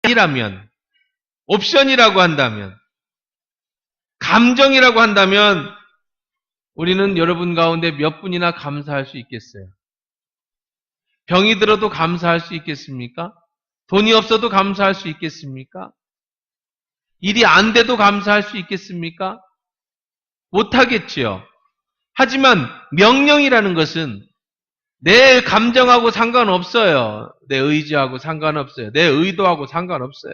아니라면, 옵션이라고 한다면, 감정이라고 한다면 우리는 여러분 가운데 몇 분이나 감사할 수 있겠어요? 병이 들어도 감사할 수 있겠습니까? 돈이 없어도 감사할 수 있겠습니까? 일이 안 돼도 감사할 수 있겠습니까? 못하겠지요. 하지만 명령이라는 것은 내 감정하고 상관없어요. 내 의지하고 상관없어요. 내 의도하고 상관없어요.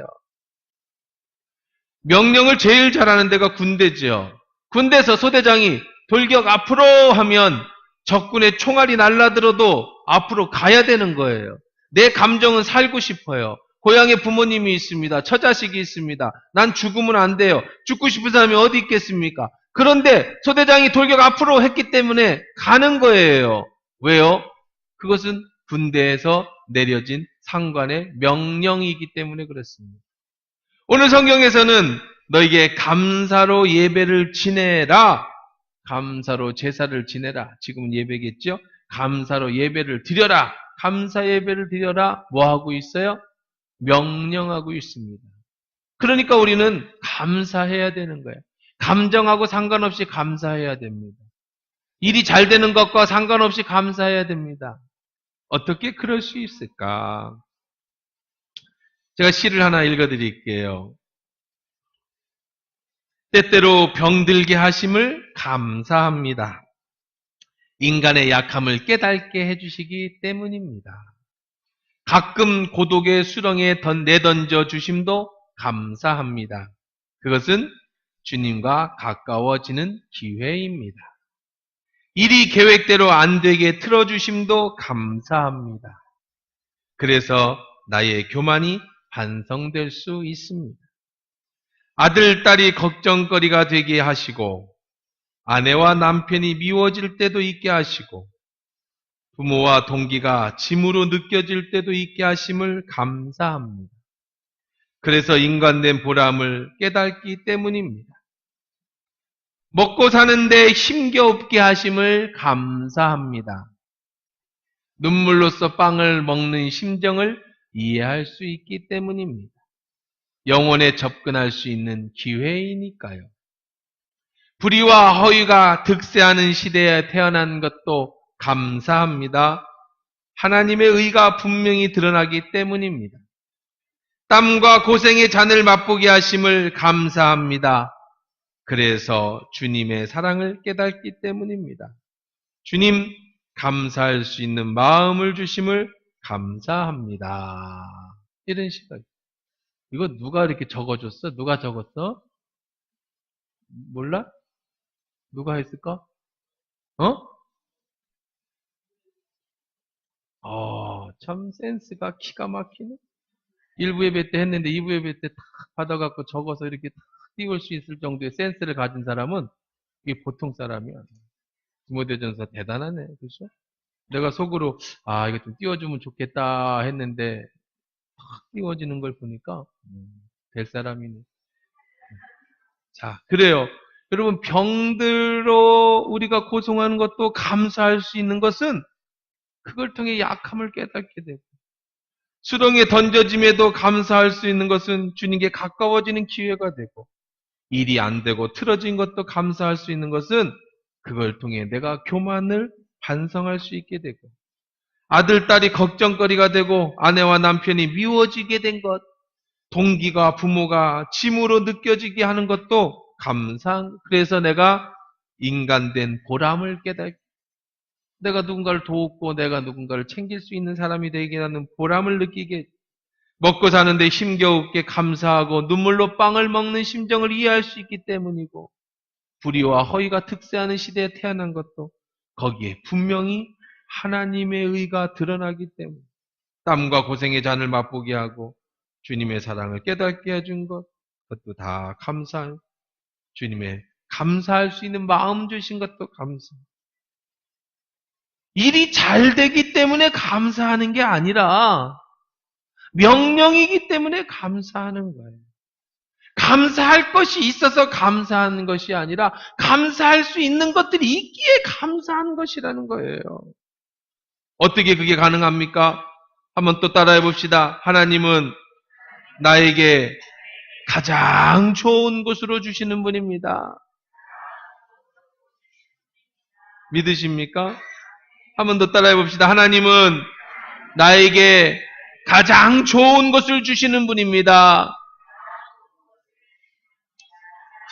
명령을 제일 잘하는 데가 군대지요. 군대에서 소대장이 돌격 앞으로 하면 적군의 총알이 날라들어도 앞으로 가야 되는 거예요. 내 감정은 살고 싶어요. 고향에 부모님이 있습니다. 처자식이 있습니다. 난 죽으면 안 돼요. 죽고 싶은 사람이 어디 있겠습니까? 그런데 소대장이 돌격 앞으로 했기 때문에 가는 거예요. 왜요? 그것은 군대에서 내려진 상관의 명령이기 때문에 그렇습니다. 오늘 성경에서는 너에게 감사로 예배를 지내라. 감사로 제사를 지내라. 지금은 예배겠죠? 감사로 예배를 드려라. 감사 예배를 드려라. 뭐 하고 있어요? 명령하고 있습니다. 그러니까 우리는 감사해야 되는 거예요. 감정하고 상관없이 감사해야 됩니다. 일이 잘 되는 것과 상관없이 감사해야 됩니다. 어떻게 그럴 수 있을까? 제가 시를 하나 읽어드릴게요. 때때로 병들게 하심을 감사합니다. 인간의 약함을 깨닫게 해주시기 때문입니다. 가끔 고독의 수렁에 내던져 주심도 감사합니다. 그것은 주님과 가까워지는 기회입니다. 일이 계획대로 안 되게 틀어주심도 감사합니다. 그래서 나의 교만이 반성될 수 있습니다. 아들, 딸이 걱정거리가 되게 하시고 아내와 남편이 미워질 때도 있게 하시고 부모와 동기가 짐으로 느껴질 때도 있게 하심을 감사합니다. 그래서 인간된 보람을 깨닫기 때문입니다. 먹고 사는데 힘겨웁게 하심을 감사합니다. 눈물로써 빵을 먹는 심정을 이해할 수 있기 때문입니다. 영혼에 접근할 수 있는 기회이니까요. 불의와 허위가 득세하는 시대에 태어난 것도 감사합니다. 하나님의 의가 분명히 드러나기 때문입니다. 땀과 고생의 잔을 맛보게 하심을 감사합니다. 그래서 주님의 사랑을 깨닫기 때문입니다. 주님, 감사할 수 있는 마음을 주심을 감사합니다. 이런 시각. 이거 누가 이렇게 적어줬어? 누가 적었어? 몰라? 누가 했을까? 참 센스가 기가 막히네. 1부 예배 때 했는데 2부 예배 때 탁 받아갖고 적어서 이렇게 탁 띄울 수 있을 정도의 센스를 가진 사람은 이게 보통 사람이 아니야. 디모데전서 대단하네. 그렇죠? 내가 속으로 이거 좀 띄워주면 좋겠다 했는데 탁 띄워지는 걸 보니까 될 사람이네. 자, 그래요. 여러분, 병들어 우리가 고통하는 것도 감사할 수 있는 것은 그걸 통해 약함을 깨닫게 되고, 수렁에 던져짐에도 감사할 수 있는 것은 주님께 가까워지는 기회가 되고, 일이 안 되고 틀어진 것도 감사할 수 있는 것은 그걸 통해 내가 교만을 반성할 수 있게 되고, 아들, 딸이 걱정거리가 되고 아내와 남편이 미워지게 된 것, 동기가 부모가 짐으로 느껴지게 하는 것도 그래서 내가 인간된 보람을 깨닫고 내가 누군가를 돕고 내가 누군가를 챙길 수 있는 사람이 되게 하는 보람을 느끼게, 먹고 사는데 힘겨우게 감사하고 눈물로 빵을 먹는 심정을 이해할 수 있기 때문이고, 불의와 허위가 특세하는 시대에 태어난 것도 거기에 분명히 하나님의 의가 드러나기 때문에, 땀과 고생의 잔을 맛보게 하고 주님의 사랑을 깨닫게 해준 것, 그것도 다 감사해요. 주님의 감사할 수 있는 마음 주신 것도 감사해요. 일이 잘 되기 때문에 감사하는 게 아니라 명령이기 때문에 감사하는 거예요. 감사할 것이 있어서 감사하는 것이 아니라 감사할 수 있는 것들이 있기에 감사하는 것이라는 거예요. 어떻게 그게 가능합니까? 한번 또 따라해 봅시다. 하나님은 나에게 가장 좋은 곳으로 주시는 분입니다. 믿으십니까? 한 번 더 따라해 봅시다. 하나님은 나에게 가장 좋은 것을 주시는 분입니다.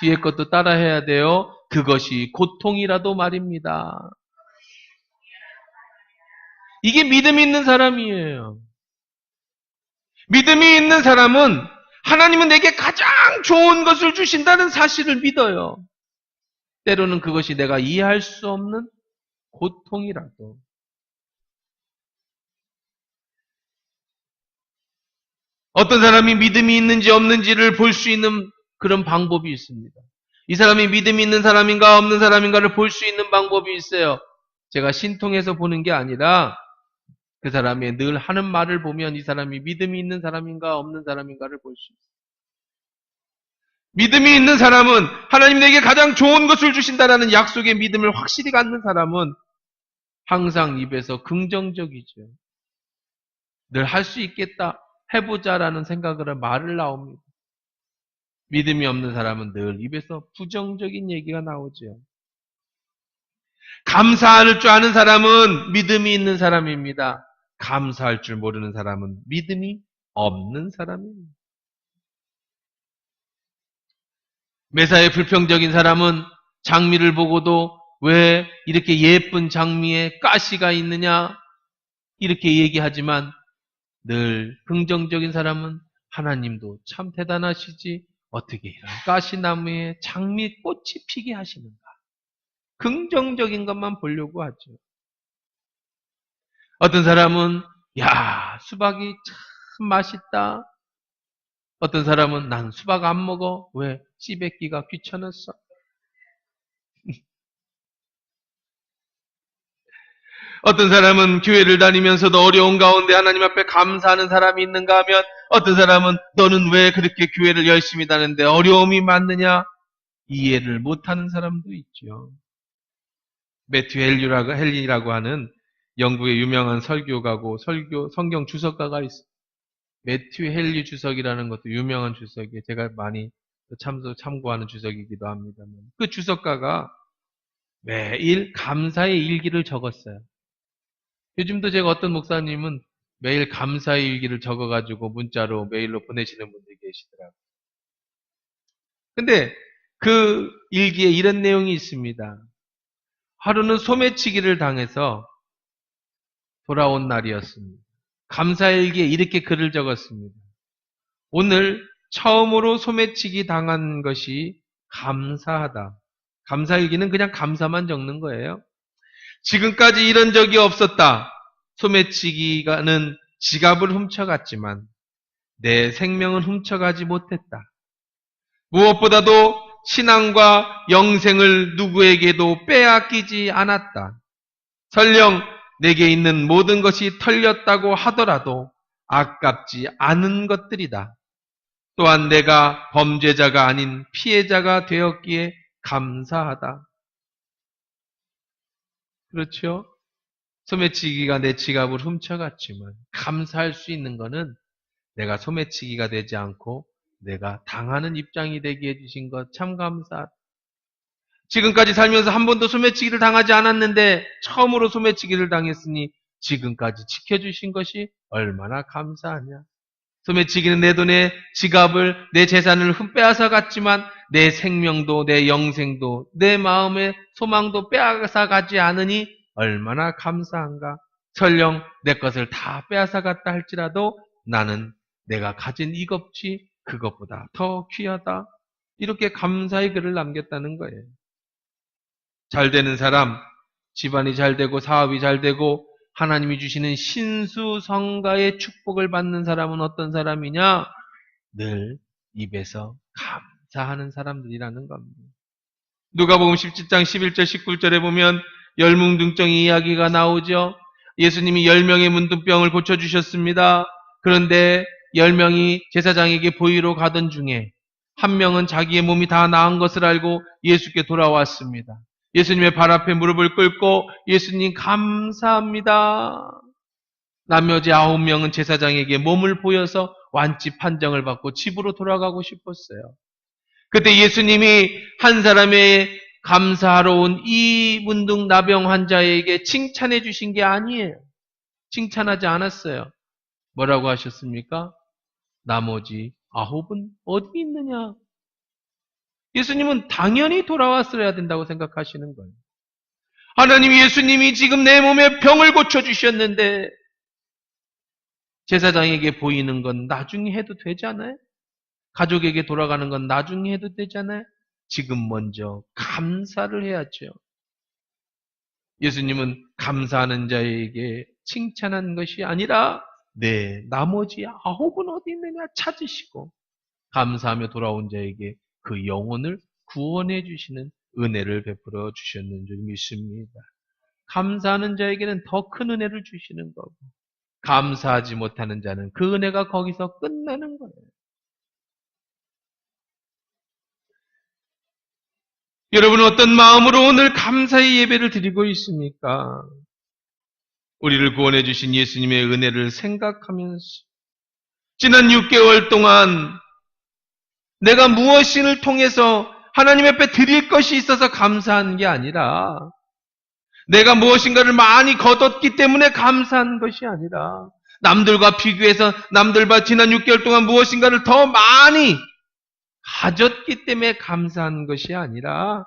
뒤에 것도 따라해야 돼요. 그것이 고통이라도 말입니다. 이게 믿음이 있는 사람이에요. 믿음이 있는 사람은 하나님은 내게 가장 좋은 것을 주신다는 사실을 믿어요. 때로는 그것이 내가 이해할 수 없는 고통이라도. 어떤 사람이 믿음이 있는지 없는지를 볼 수 있는 그런 방법이 있습니다. 이 사람이 믿음이 있는 사람인가 없는 사람인가를 볼 수 있는 방법이 있어요. 제가 신통해서 보는 게 아니라 그 사람이 늘 하는 말을 보면 이 사람이 믿음이 있는 사람인가 없는 사람인가를 볼 수 있어요. 믿음이 있는 사람은 하나님 내게 가장 좋은 것을 주신다라는 약속의 믿음을 확실히 갖는 사람은 항상 입에서 긍정적이죠. 늘 할 수 있겠다, 해보자라는 생각으로 말을 나옵니다. 믿음이 없는 사람은 늘 입에서 부정적인 얘기가 나오죠. 감사할 줄 아는 사람은 믿음이 있는 사람입니다. 감사할 줄 모르는 사람은 믿음이 없는 사람입니다. 매사에 불평적인 사람은 장미를 보고도 왜 이렇게 예쁜 장미에 가시가 있느냐 이렇게 얘기하지만 늘 긍정적인 사람은 하나님도 참 대단하시지 어떻게 이런 가시나무에 장미꽃이 피게 하시는가. 긍정적인 것만 보려고 하죠. 어떤 사람은 야 수박이 참 맛있다. 어떤 사람은 난 수박 안 먹어. 왜? 씨 뱉기가 귀찮았어. 어떤 사람은 교회를 다니면서도 어려운 가운데 하나님 앞에 감사하는 사람이 있는가 하면 어떤 사람은 너는 왜 그렇게 교회를 열심히 다니는데 어려움이 많느냐? 이해를 못하는 사람도 있죠. 매튜 헨리라고 하는 영국의 유명한 설교가고 성경 주석가가 있어요. 매튜 헨리 주석이라는 것도 유명한 주석이에요. 제가 많이 참고하는 주석이기도 합니다만 그 주석가가 매일 감사의 일기를 적었어요. 요즘도 제가 어떤 목사님은 매일 감사의 일기를 적어가지고 문자로 메일로 보내시는 분들이 계시더라고요. 근데 그 일기에 이런 내용이 있습니다. 하루는 소매치기를 당해서 돌아온 날이었습니다. 감사일기에 이렇게 글을 적었습니다. 오늘 처음으로 소매치기 당한 것이 감사하다. 감사일기는 그냥 감사만 적는 거예요. 지금까지 이런 적이 없었다. 소매치기가는 지갑을 훔쳐갔지만 내 생명은 훔쳐가지 못했다. 무엇보다도 신앙과 영생을 누구에게도 빼앗기지 않았다. 설령 내게 있는 모든 것이 털렸다고 하더라도 아깝지 않은 것들이다. 또한 내가 범죄자가 아닌 피해자가 되었기에 감사하다. 그렇죠? 소매치기가 내 지갑을 훔쳐갔지만 감사할 수 있는 것은 내가 소매치기가 되지 않고 내가 당하는 입장이 되게 해주신 것 참 감사하다. 지금까지 살면서 한 번도 소매치기를 당하지 않았는데 처음으로 소매치기를 당했으니 지금까지 지켜주신 것이 얼마나 감사하냐. 소매치기는 내 돈에 지갑을 내 재산을 빼앗아 갔지만 내 생명도 내 영생도 내 마음의 소망도 빼앗아 가지 않으니 얼마나 감사한가. 설령 내 것을 다 빼앗아 갔다 할지라도 나는 내가 가진 이것이 그것보다 더 귀하다. 이렇게 감사의 글을 남겼다는 거예요. 잘 되는 사람, 집안이 잘 되고 사업이 잘 되고 하나님이 주시는 신수성가의 축복을 받는 사람은 어떤 사람이냐? 늘 입에서 감사하는 사람들이라는 겁니다. 누가복음 17장 11절 19절에 보면 열뭉둥증 이야기가 나오죠. 예수님이 10명의 문둥병을 고쳐주셨습니다. 그런데 10명이 제사장에게 보이러 가던 중에 한 명은 자기의 몸이 다 나은 것을 알고 예수께 돌아왔습니다. 예수님의 발 앞에 무릎을 꿇고 예수님 감사합니다. 나머지 9명은 제사장에게 몸을 보여서 완치 판정을 받고 집으로 돌아가고 싶었어요. 그때 예수님이 한 사람의 감사하러 온 이 문둥 나병 환자에게 칭찬해 주신 게 아니에요. 칭찬하지 않았어요. 뭐라고 하셨습니까? 나머지 9은 어디 있느냐? 예수님은 당연히 돌아왔어야 된다고 생각하시는 거예요. 하나님, 예수님이 지금 내 몸에 병을 고쳐주셨는데 제사장에게 보이는 건 나중에 해도 되잖아요? 가족에게 돌아가는 건 나중에 해도 되잖아요? 지금 먼저 감사를 해야죠. 예수님은 감사하는 자에게 칭찬한 것이 아니라 나머지 9은 어디 있느냐 찾으시고 감사하며 돌아온 자에게 그 영혼을 구원해 주시는 은혜를 베풀어 주셨는 줄 믿습니다. 감사하는 자에게는 더 큰 은혜를 주시는 거고 감사하지 못하는 자는 그 은혜가 거기서 끝나는 거예요. 여러분은 어떤 마음으로 오늘 감사의 예배를 드리고 있습니까? 우리를 구원해 주신 예수님의 은혜를 생각하면서 지난 6개월 동안 내가 무엇을 통해서 하나님 앞에 드릴 것이 있어서 감사한 게 아니라 내가 무엇인가를 많이 거뒀기 때문에 감사한 것이 아니라 남들과 비교해서 남들과 지난 6개월 동안 무엇인가를 더 많이 가졌기 때문에 감사한 것이 아니라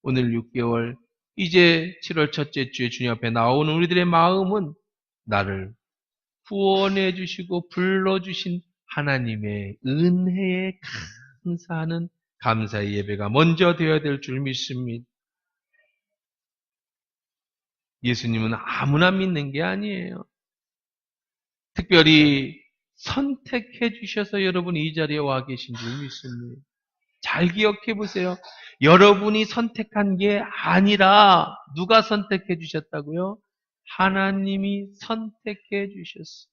오늘 6개월 이제 7월 첫째 주에 주님 앞에 나오는 우리들의 마음은 나를 구원해 주시고 불러주신 하나님의 은혜에 감사하는 감사의 예배가 먼저 되어야 될 줄 믿습니다. 예수님은 아무나 믿는 게 아니에요. 특별히 선택해 주셔서 여러분이 이 자리에 와 계신 줄 믿습니다. 잘 기억해 보세요. 여러분이 선택한 게 아니라 누가 선택해 주셨다고요? 하나님이 선택해 주셨어요.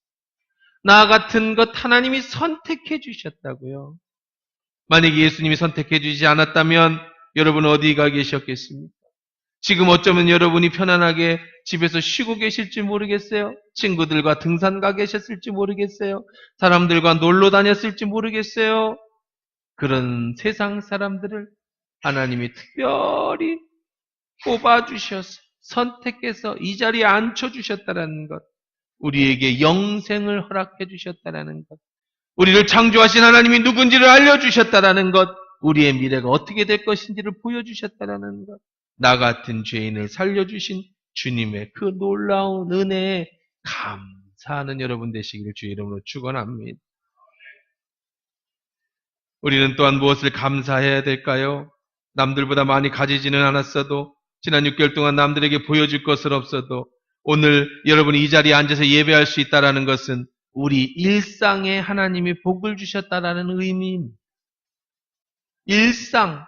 나 같은 것 하나님이 선택해 주셨다고요. 만약에 예수님이 선택해 주지 않았다면 여러분 어디가 계셨겠습니까? 지금 어쩌면 여러분이 편안하게 집에서 쉬고 계실지 모르겠어요. 친구들과 등산 가 계셨을지 모르겠어요. 사람들과 놀러 다녔을지 모르겠어요. 그런 세상 사람들을 하나님이 특별히 뽑아주셔서 선택해서 이 자리에 앉혀주셨다는 것, 우리에게 영생을 허락해 주셨다는 것, 우리를 창조하신 하나님이 누군지를 알려주셨다는 것, 우리의 미래가 어떻게 될 것인지를 보여주셨다는 것, 나 같은 죄인을 살려주신 주님의 그 놀라운 은혜에 감사하는 여러분 되시기를 주의 이름으로 축원합니다. 우리는 또한 무엇을 감사해야 될까요? 남들보다 많이 가지지는 않았어도 지난 6개월 동안 남들에게 보여줄 것은 없어도 오늘 여러분이 이 자리에 앉아서 예배할 수 있다는 것은 우리 일상에 하나님이 복을 주셨다는 의미입니다. 일상,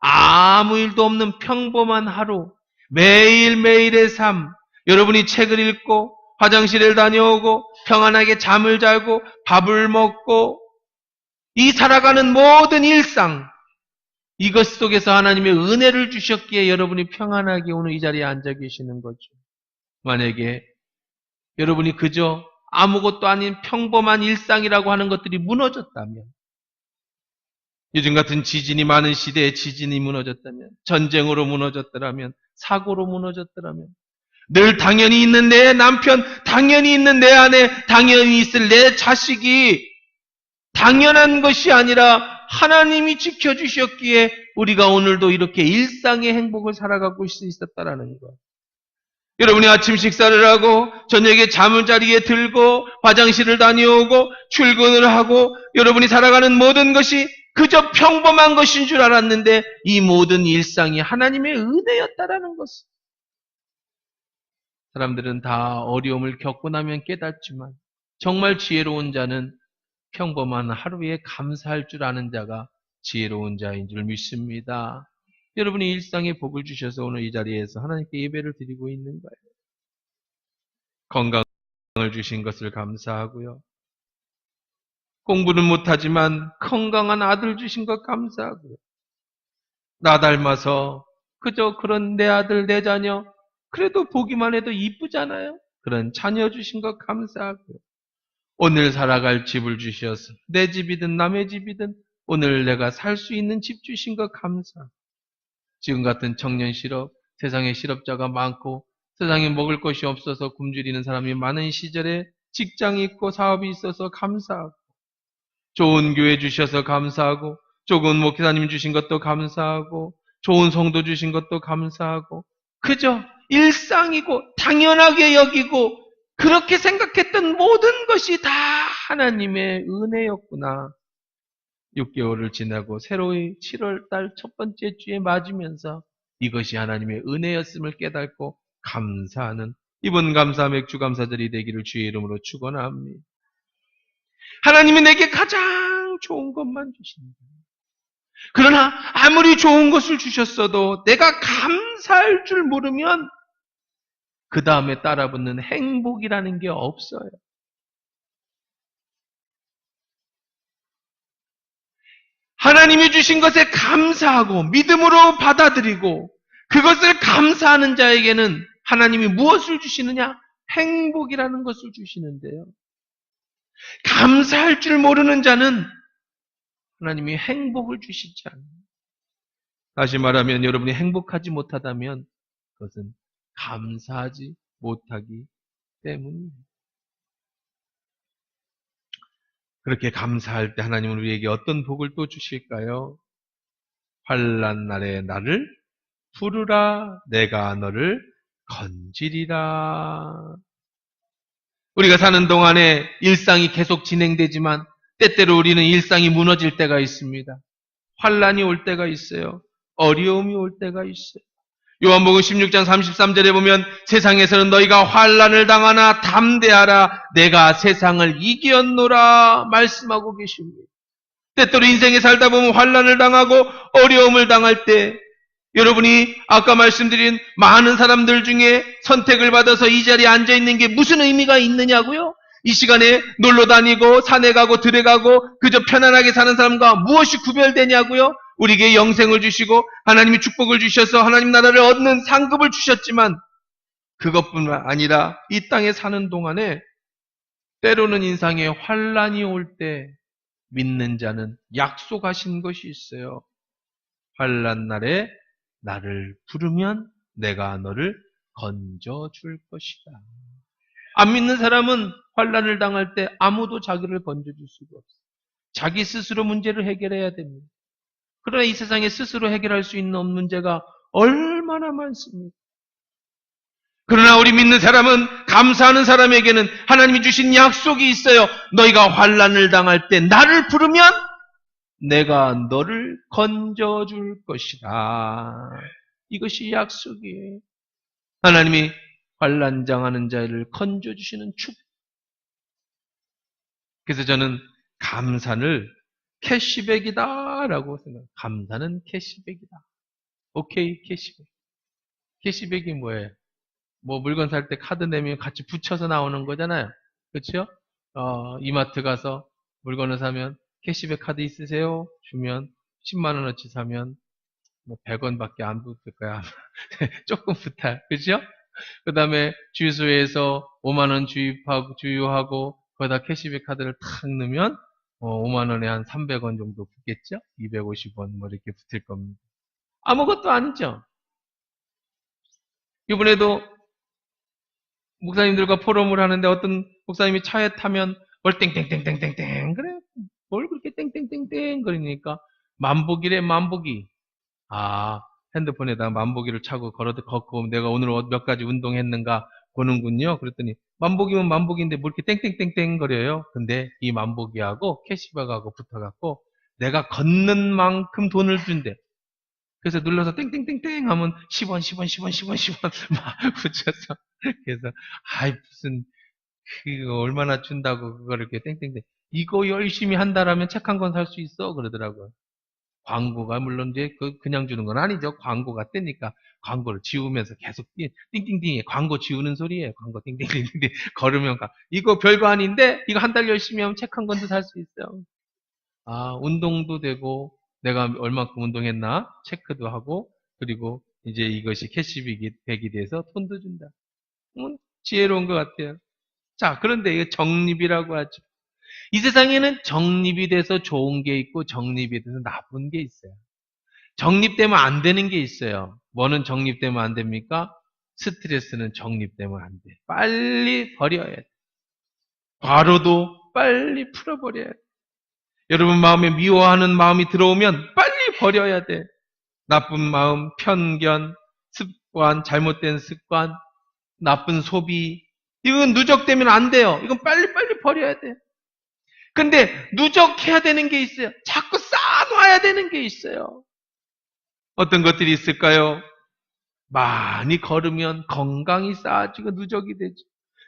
아무 일도 없는 평범한 하루, 매일매일의 삶, 여러분이 책을 읽고 화장실을 다녀오고 평안하게 잠을 자고 밥을 먹고 이 살아가는 모든 일상, 이것 속에서 하나님의 은혜를 주셨기에 여러분이 평안하게 오늘 이 자리에 앉아 계시는 거죠. 만약에 여러분이 그저 아무것도 아닌 평범한 일상이라고 하는 것들이 무너졌다면, 요즘 같은 지진이 많은 시대에 지진이 무너졌다면, 전쟁으로 무너졌더라면, 사고로 무너졌더라면, 늘 당연히 있는 내 남편, 당연히 있는 내 아내, 당연히 있을 내 자식이 당연한 것이 아니라 하나님이 지켜주셨기에 우리가 오늘도 이렇게 일상의 행복을 살아가고 있었다라는 것. 여러분이 아침 식사를 하고 저녁에 잠자리에 들고 화장실을 다녀오고 출근을 하고 여러분이 살아가는 모든 것이 그저 평범한 것인 줄 알았는데 이 모든 일상이 하나님의 은혜였다라는 것을 사람들은 다 어려움을 겪고 나면 깨닫지만 정말 지혜로운 자는 평범한 하루에 감사할 줄 아는 자가 지혜로운 자인 줄 믿습니다. 여러분이 일상에 복을 주셔서 오늘 이 자리에서 하나님께 예배를 드리고 있는 거예요. 건강을 주신 것을 감사하고요. 공부는 못하지만 건강한 아들 주신 것 감사하고요. 나 닮아서 그저 그런 내 아들 내 자녀 그래도 보기만 해도 이쁘잖아요. 그런 자녀 주신 것 감사하고요. 오늘 살아갈 집을 주셔서 내 집이든 남의 집이든 오늘 내가 살 수 있는 집 주신 것 감사. 지금 같은 청년 실업, 세상에 실업자가 많고 세상에 먹을 것이 없어서 굶주리는 사람이 많은 시절에 직장이 있고 사업이 있어서 감사하고 좋은 교회 주셔서 감사하고 좋은 목사님 주신 것도 감사하고 좋은 성도 주신 것도 감사하고 그저 일상이고 당연하게 여기고 그렇게 생각했던 모든 것이 다 하나님의 은혜였구나. 6개월을 지나고 새로이 7월 달 첫 번째 주에 맞으면서 이것이 하나님의 은혜였음을 깨닫고 감사하는 이번 감사 맥주 감사절이 되기를 주의 이름으로 축원합니다. 하나님이 내게 가장 좋은 것만 주신다. 그러나 아무리 좋은 것을 주셨어도 내가 감사할 줄 모르면 그 다음에 따라붙는 행복이라는 게 없어요. 하나님이 주신 것에 감사하고 믿음으로 받아들이고 그것을 감사하는 자에게는 하나님이 무엇을 주시느냐? 행복이라는 것을 주시는데요. 감사할 줄 모르는 자는 하나님이 행복을 주시지 않아요. 다시 말하면 여러분이 행복하지 못하다면 그것은 감사하지 못하기 때문입니다. 그렇게 감사할 때 하나님은 우리에게 어떤 복을 또 주실까요? 환난 날에 나를 부르라 내가 너를 건지리라. 우리가 사는 동안에 일상이 계속 진행되지만 때때로 우리는 일상이 무너질 때가 있습니다. 환난이 올 때가 있어요. 어려움이 올 때가 있어요. 요한복음 16장 33절에 보면 세상에서는 너희가 환난을 당하나 담대하라 내가 세상을 이겼노라 말씀하고 계십니다. 때때로 인생에 살다 보면 환난을 당하고 어려움을 당할 때 여러분이 아까 말씀드린 많은 사람들 중에 선택을 받아서 이 자리에 앉아있는 게 무슨 의미가 있느냐고요? 이 시간에 놀러 다니고 산에 가고 들에 가고 그저 편안하게 사는 사람과 무엇이 구별되냐고요? 우리에게 영생을 주시고 하나님이 축복을 주셔서 하나님 나라를 얻는 상급을 주셨지만 그것뿐만 아니라 이 땅에 사는 동안에 때로는 인생에 환난이 올 때 믿는 자는 약속하신 것이 있어요. 환난 날에 나를 부르면 내가 너를 건져줄 것이다. 안 믿는 사람은 환난을 당할 때 아무도 자기를 건져줄 수가 없어요. 자기 스스로 문제를 해결해야 됩니다. 그러나 이 세상에 스스로 해결할 수 있는 문제가 얼마나 많습니까? 그러나 우리 믿는 사람은 감사하는 사람에게는 하나님이 주신 약속이 있어요. 너희가 환난을 당할 때 나를 부르면 내가 너를 건져줄 것이다. 이것이 약속이에요. 하나님이 환난 당하는 자를 건져주시는 축복. 그래서 저는 감사를 캐시백이다라고 생각해요. 감사는 캐시백이다. 오케이, 캐시백. 캐시백이 뭐예요? 뭐 물건 살 때 카드 내면 같이 붙여서 나오는 거잖아요. 그렇죠? 이마트 가서 물건을 사면 캐시백 카드 있으세요? 주면 10만 원어치 사면 뭐 100원밖에 안 붙을 거야. 조금 붙어요. 그렇죠? 그 다음에 주유소에서 5만 원 주유하고 거기다 캐시백 카드를 탁 넣으면 5만 원에 한 300원 정도 붙겠죠? 250원 뭐 이렇게 붙을 겁니다. 아무것도 아니죠. 이번에도 목사님들과 포럼을 하는데 어떤 목사님이 차에 타면 뭘 땡땡땡땡땡땡 그래 뭘 그렇게 땡땡땡땡 그러니까 만보기래 만보기. 아 핸드폰에다 만보기를 차고 걷고 내가 오늘 몇 가지 운동했는가 보는군요. 그랬더니 만보기면 만보기인데 뭐 이렇게 땡땡땡땡 거려요. 근데 이 만보기하고 캐시백하고 붙어갖고 내가 걷는 만큼 돈을 준대. 그래서 눌러서 땡땡땡땡 하면 10원, 10원, 10원, 10원, 10원 막 붙여서 그래서 아이 무슨 그거 얼마나 준다고 그거를 이렇게 땡땡땡 이거 열심히 한다라면 책 한 권 살 수 있어 그러더라고요. 광고가 물론 이제 그냥 주는 건 아니죠. 광고가 뜨니까 광고를 지우면서 계속 띵띵띵 광고 지우는 소리예요. 광고 띵띵띵띵 걸으면 이거 별거 아닌데 이거 한 달 열심히 하면 책 한 권도 살 수 있어요. 아 운동도 되고 내가 얼마큼 운동했나 체크도 하고 그리고 이제 이것이 캐시백이 돼서 돈도 준다. 지혜로운 것 같아요. 자, 그런데 이게 정립이라고 하죠. 이 세상에는 정립이 돼서 좋은 게 있고 정립이 돼서 나쁜 게 있어요. 정립되면 안 되는 게 있어요. 뭐는 정립되면 안 됩니까? 스트레스는 정립되면 안 돼. 빨리 버려야 돼. 과로도 빨리 풀어버려야 돼. 여러분 마음에 미워하는 마음이 들어오면 빨리 버려야 돼. 나쁜 마음, 편견, 습관, 잘못된 습관, 나쁜 소비. 이건 누적되면 안 돼요. 이건 빨리빨리 버려야 돼. 근데 누적해야 되는 게 있어요. 자꾸 쌓아놔야 되는 게 있어요. 어떤 것들이 있을까요? 많이 걸으면 건강이 쌓아지고 누적이 되죠.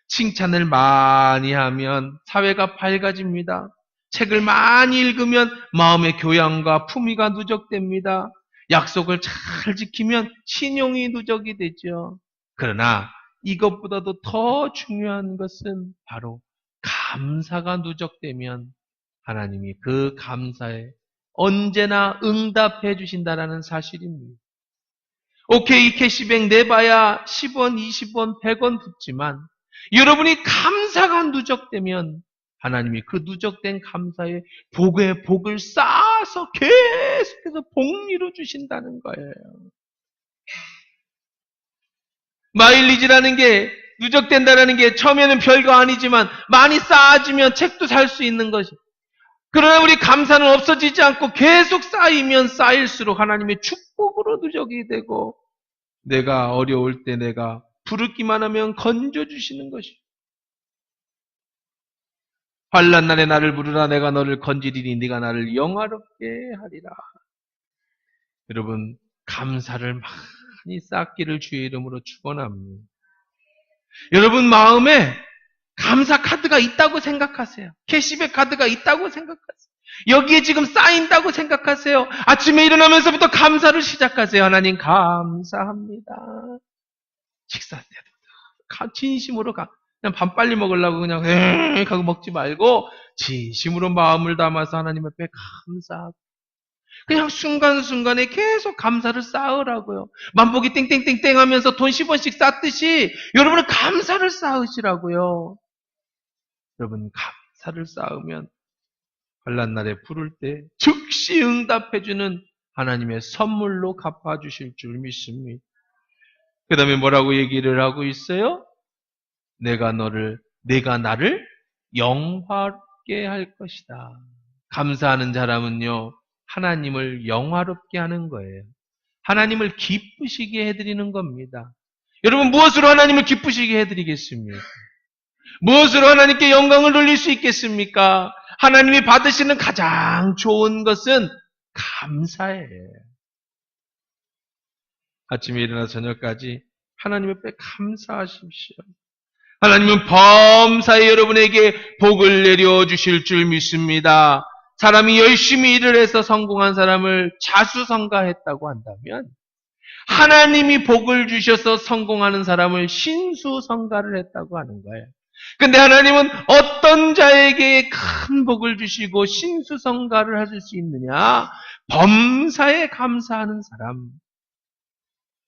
칭찬을 많이 하면 사회가 밝아집니다. 책을 많이 읽으면 마음의 교양과 품위가 누적됩니다. 약속을 잘 지키면 신용이 누적이 되죠. 그러나 이것보다도 더 중요한 것은 바로 감사가 누적되면 하나님이 그 감사에 언제나 응답해 주신다라는 사실입니다. 오케이, 캐시백 내봐야 10원, 20원, 100원 붙지만 여러분이 감사가 누적되면 하나님이 그 누적된 감사에 복에 복을 쌓아서 계속해서 복리로 주신다는 거예요. 마일리지라는 게 누적된다는 게 처음에는 별거 아니지만 많이 쌓아지면 책도 살 수 있는 것이. 그러나 우리 감사는 없어지지 않고 계속 쌓이면 쌓일수록 하나님의 축복으로 누적이 되고 내가 어려울 때 내가 부르기만 하면 건져주시는 것이. 환난 날에 나를 부르라 내가 너를 건지리니 네가 나를 영화롭게 하리라. 여러분 감사를 많이 쌓기를 주의 이름으로 축원합니다. 여러분 마음에 감사 카드가 있다고 생각하세요. 캐시백 카드가 있다고 생각하세요. 여기에 지금 쌓인다고 생각하세요. 아침에 일어나면서부터 감사를 시작하세요. 하나님 감사합니다. 식사 때도 진심으로 그냥 밥 빨리 먹으려고 그냥 하고 먹지 말고 진심으로 마음을 담아서 하나님 앞에 감사하고 그냥 순간순간에 계속 감사를 쌓으라고요. 만보기 땡땡땡땡 하면서 돈 10원씩 쌓듯이 여러분은 감사를 쌓으시라고요. 여러분 감사를 쌓으면 환난 날에 부를 때 즉시 응답해주는 하나님의 선물로 갚아주실 줄 믿습니다. 그 다음에 뭐라고 얘기를 하고 있어요? 내가 나를 영화롭게 할 것이다. 감사하는 사람은요, 하나님을 영화롭게 하는 거예요. 하나님을 기쁘시게 해드리는 겁니다. 여러분, 무엇으로 하나님을 기쁘시게 해드리겠습니까? 무엇으로 하나님께 영광을 돌릴 수 있겠습니까? 하나님이 받으시는 가장 좋은 것은 감사예요. 아침에 일어나 저녁까지 하나님 앞에 감사하십시오. 하나님은 범사에 여러분에게 복을 내려주실 줄 믿습니다. 사람이 열심히 일을 해서 성공한 사람을 자수성가했다고 한다면 하나님이 복을 주셔서 성공하는 사람을 신수성가를 했다고 하는 거예요. 근데 하나님은 어떤 자에게 큰 복을 주시고 신수성가를 하실 수 있느냐? 범사에 감사하는 사람.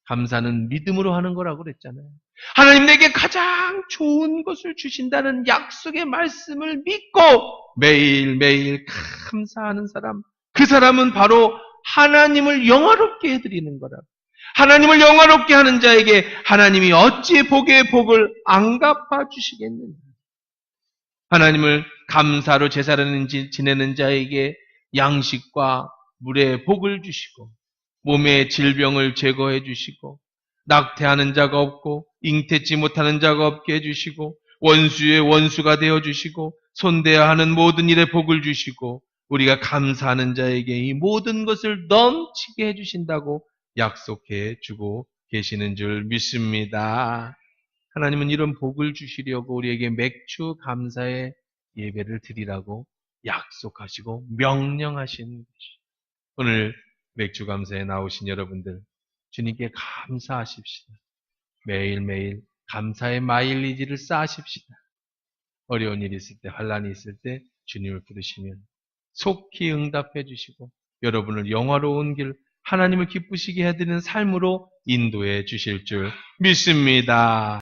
감사는 믿음으로 하는 거라고 그랬잖아요. 하나님 내게 가장 좋은 것을 주신다는 약속의 말씀을 믿고 매일매일 감사하는 사람. 그 사람은 바로 하나님을 영화롭게 해드리는 거라고. 하나님을 영화롭게 하는 자에게 하나님이 어찌 복의 복을 안 갚아 주시겠느냐. 하나님을 감사로 제사를 지내는 자에게 양식과 물의 복을 주시고 몸의 질병을 제거해 주시고 낙태하는 자가 없고 잉태치 못하는 자가 없게 해주시고 원수의 원수가 되어주시고 손대야 하는 모든 일에 복을 주시고 우리가 감사하는 자에게 이 모든 것을 넘치게 해주신다고 약속해 주고 계시는 줄 믿습니다. 하나님은 이런 복을 주시려고 우리에게 맥주 감사의 예배를 드리라고 약속하시고 명령하신 것이. 오늘 맥주 감사에 나오신 여러분들 주님께 감사하십시다. 매일매일 감사의 마일리지를 쌓으십시다. 어려운 일이 있을 때, 환난이 있을 때 주님을 부르시면 속히 응답해 주시고 여러분을 영화로운 길, 하나님을 기쁘시게 해드리는 삶으로 인도해 주실 줄 믿습니다.